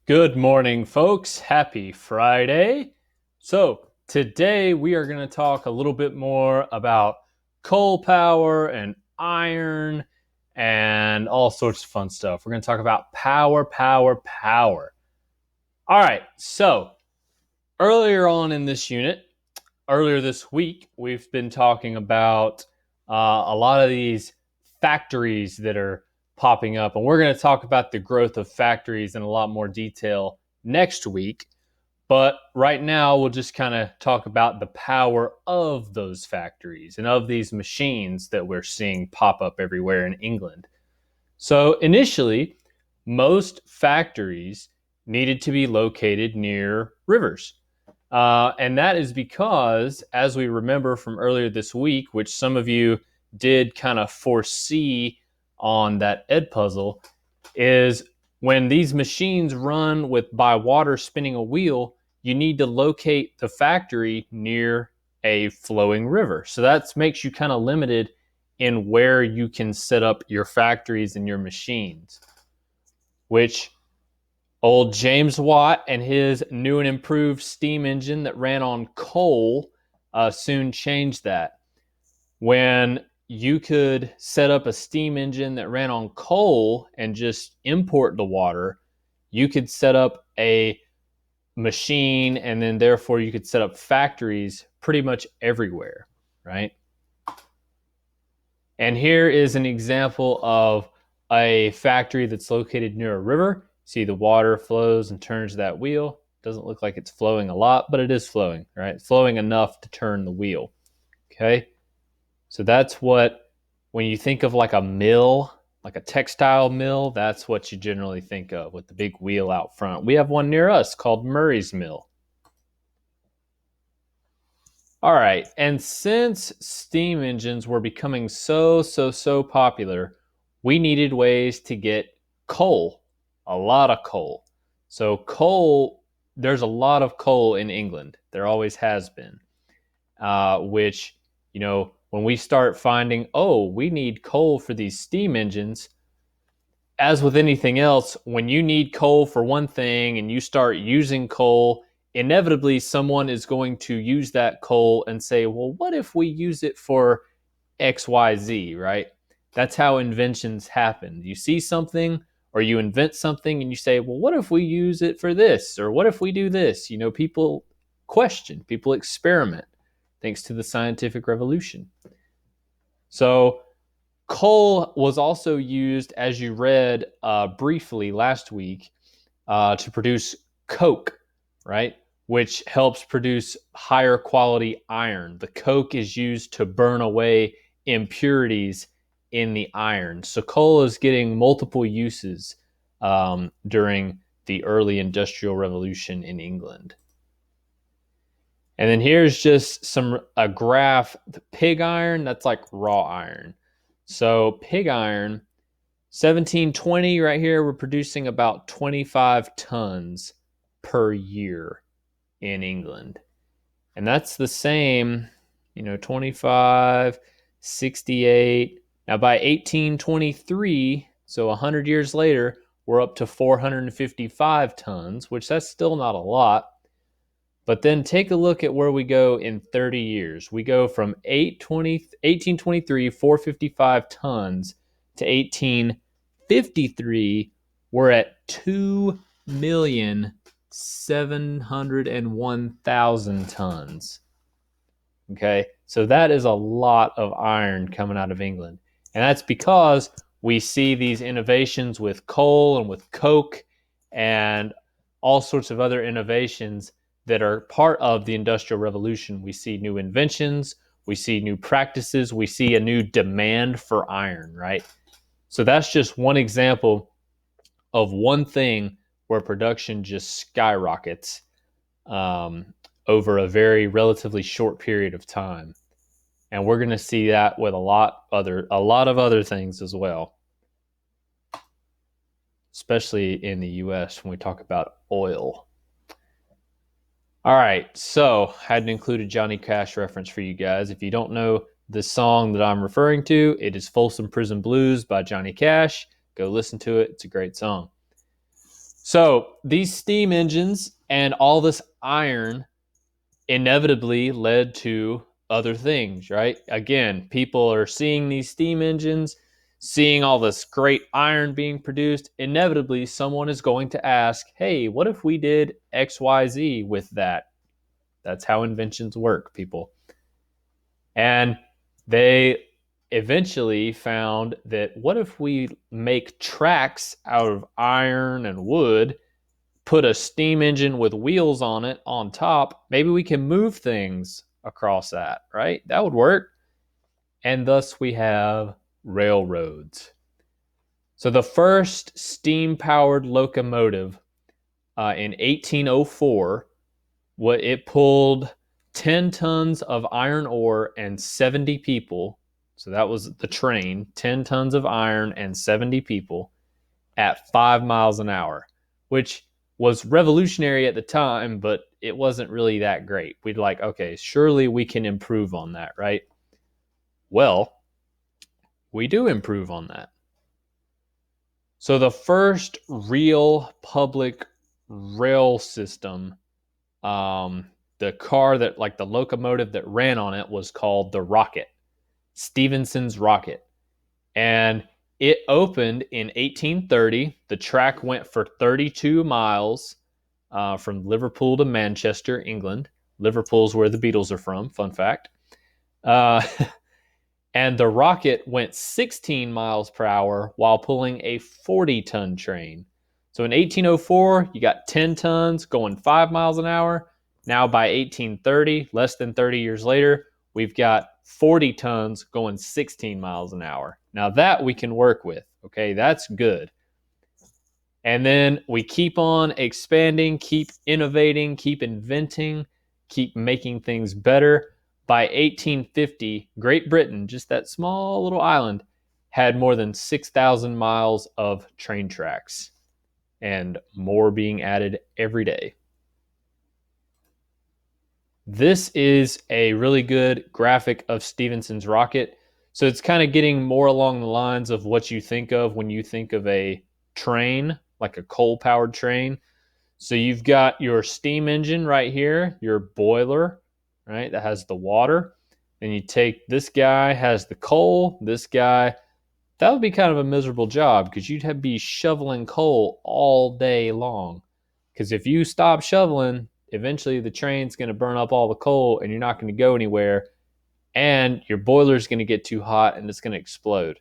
Good morning, folks. Happy Friday. So, today we are going to talk a little bit more about coal power and iron and all sorts of fun stuff. We're going to talk about power, power, power. All right. So, earlier on in this unit, earlier this week, we've been talking about a lot of these factories that are popping up. And we're going to talk about the growth of factories in a lot more detail next week. But right now, we'll just kind of talk about the power of those factories and of these machines that we're seeing pop up everywhere in England. So initially, most factories needed to be located near rivers. And that is because, as we remember from earlier this week, which some of you did kind of foresee on that Ed puzzle, is when these machines run by water spinning a wheel, you need to locate the factory near a flowing river. So that makes you kind of limited in where you can set up your factories and your machines, which old James Watt and his new and improved steam engine that ran on coal soon changed that. When you could set up a steam engine that ran on coal and just import the water, you could set up a machine, and then therefore you could set up factories pretty much everywhere, right? And here is an example of a factory that's located near a river. See, the water flows and turns that wheel. Doesn't look like it's flowing a lot, but it is flowing, right? It's flowing enough to turn the wheel. Okay. So that's what, when you think of like a mill, like a textile mill, that's what you generally think of with the big wheel out front. We have one near us called Murray's Mill. All right. And since steam engines were becoming so popular, we needed ways to get coal, a lot of coal. So coal, there's a lot of coal in England. There always has been, which, when we start finding, we need coal for these steam engines, as with anything else, when you need coal for one thing and you start using coal, inevitably someone is going to use that coal and say, well, what if we use it for XYZ, right? That's how inventions happen. You see something or you invent something and you say, well, what if we use it for this? Or what if we do this? People question, people experiment, thanks to the scientific revolution. So coal was also used, as you read briefly last week, to produce coke, right? Which helps produce higher quality iron. The coke is used to burn away impurities in the iron. So coal is getting multiple uses during the early industrial revolution in England. And then here's just a graph. The pig iron, that's like raw iron. So pig iron, 1720 right here, we're producing about 25 tons per year in England. And that's the same, 25, 68. Now by 1823, so 100 years later, we're up to 455 tons, which that's still not a lot. But then take a look at where we go in 30 years. We go from 1823, 455 tons, to 1853, we're at 2,701,000 tons. Okay, so that is a lot of iron coming out of England. And that's because we see these innovations with coal and with coke and all sorts of other innovations that are part of the Industrial Revolution. We see new inventions, we see new practices, we see a new demand for iron, right? So that's just one example of one thing where production just skyrockets over a very relatively short period of time. And we're going to see that with a lot of other things as well, especially in the US when we talk about oil. All right, so I had to include a Johnny Cash reference for you guys. If you don't know the song that I'm referring to, it is Folsom Prison Blues by Johnny Cash. Go listen to it. It's a great song. So these steam engines and all this iron inevitably led to other things, right? Again, people are seeing these steam engines, seeing all this great iron being produced. Inevitably, someone is going to ask, hey, what if we did XYZ with that? That's how inventions work, people. And they eventually found that what if we make tracks out of iron and wood, put a steam engine with wheels on it on top, maybe we can move things across that, right? That would work. And thus we have railroads. So the first steam powered locomotive in 1804, what it pulled 10 tons of iron ore and 70 people. So that was the train, 10 tons of iron and 70 people at 5 miles an hour, which was revolutionary at the time, but it wasn't really that great. We'd like, okay, surely we can improve on that, right? Well, we do improve on that. So the first real public rail system, the car that, like the locomotive that ran on it, was called the Rocket, Stephenson's Rocket. And it opened in 1830. The track went for 32 miles from Liverpool to Manchester, England. Liverpool's where the Beatles are from, fun fact. Uh, and the Rocket went 16 miles per hour while pulling a 40-ton train. So in 1804, you got 10 tons going 5 miles an hour. Now by 1830, less than 30 years later, we've got 40 tons going 16 miles an hour. Now that we can work with, okay, that's good. And then we keep on expanding, keep innovating, keep inventing, keep making things better. By 1850, Great Britain, just that small little island, had more than 6,000 miles of train tracks, and more being added every day. This is a really good graphic of Stephenson's Rocket. So it's kind of getting more along the lines of what you think of when you think of a train, like a coal-powered train. So you've got your steam engine right here, your boiler, right, that has the water. Then you take this guy, has the coal, this guy. That would be kind of a miserable job because you'd have to be shoveling coal all day long. Because if you stop shoveling, eventually the train's going to burn up all the coal and you're not going to go anywhere. And your boiler's going to get too hot and it's going to explode.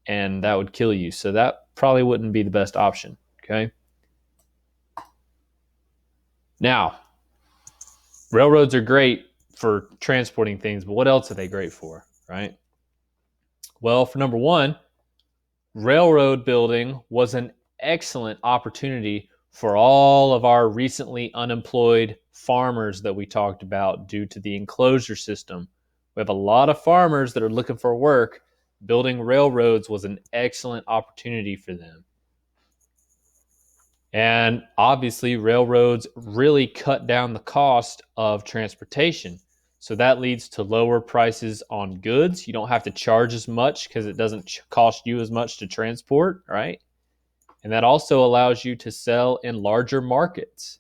And that would kill you. So that probably wouldn't be the best option. Okay. Now, railroads are great for transporting things, but what else are they great for, right? Well, for number one, railroad building was an excellent opportunity for all of our recently unemployed farmers that we talked about due to the enclosure system. We have a lot of farmers that are looking for work. Building railroads was an excellent opportunity for them. And obviously, railroads really cut down the cost of transportation. So that leads to lower prices on goods. You don't have to charge as much because it doesn't cost you as much to transport, right? And that also allows you to sell in larger markets.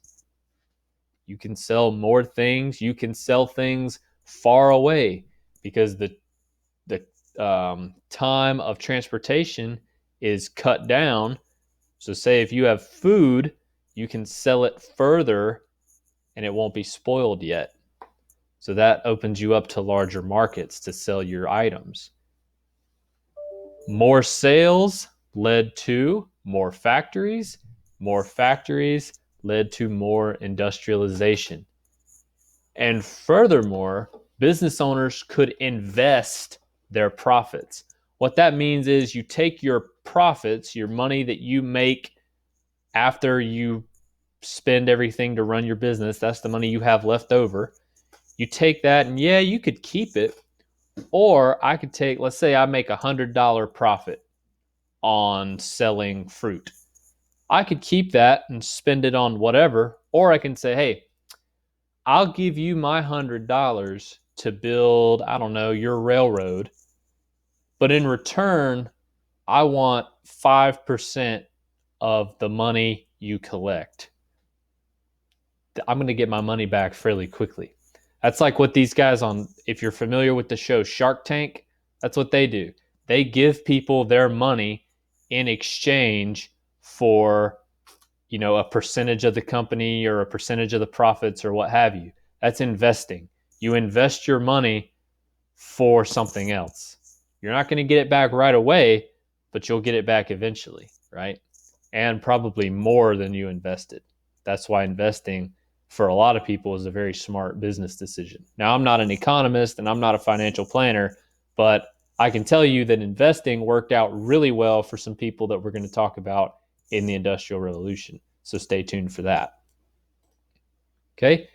You can sell more things. You can sell things far away because the time of transportation is cut down. So say if you have food, you can sell it further and it won't be spoiled yet. So that opens you up to larger markets to sell your items. More sales led to more factories. More factories led to more industrialization. And furthermore, business owners could invest their profits. What that means is you take your profits, your money that you make after you spend everything to run your business, that's the money you have left over. You take that and yeah, you could keep it. Or I could take, let's say I make $100 profit on selling fruit. I could keep that and spend it on whatever. Or I can say, hey, I'll give you my $100 to build, I don't know, your railroad. But in return, I want 5% of the money you collect, I'm going to get my money back fairly quickly. That's like what these guys on, if you're familiar with the show Shark Tank, that's what they do. They give people their money in exchange for, a percentage of the company or a percentage of the profits or what have you. That's investing. You invest your money for something else. You're not going to get it back right away, but you'll get it back eventually, right? And probably more than you invested. That's why investing for a lot of people is a very smart business decision. Now, I'm not an economist and I'm not a financial planner, but I can tell you that investing worked out really well for some people that we're going to talk about in the Industrial Revolution. So stay tuned for that. Okay.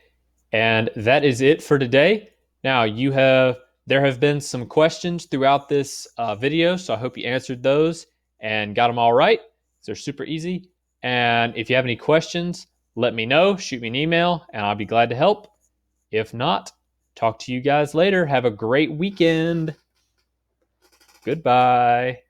And that is it for today. Now, there have been some questions throughout this video, so I hope you answered those and got them all right. They're super easy. And if you have any questions, let me know. Shoot me an email, and I'll be glad to help. If not, talk to you guys later. Have a great weekend. Goodbye.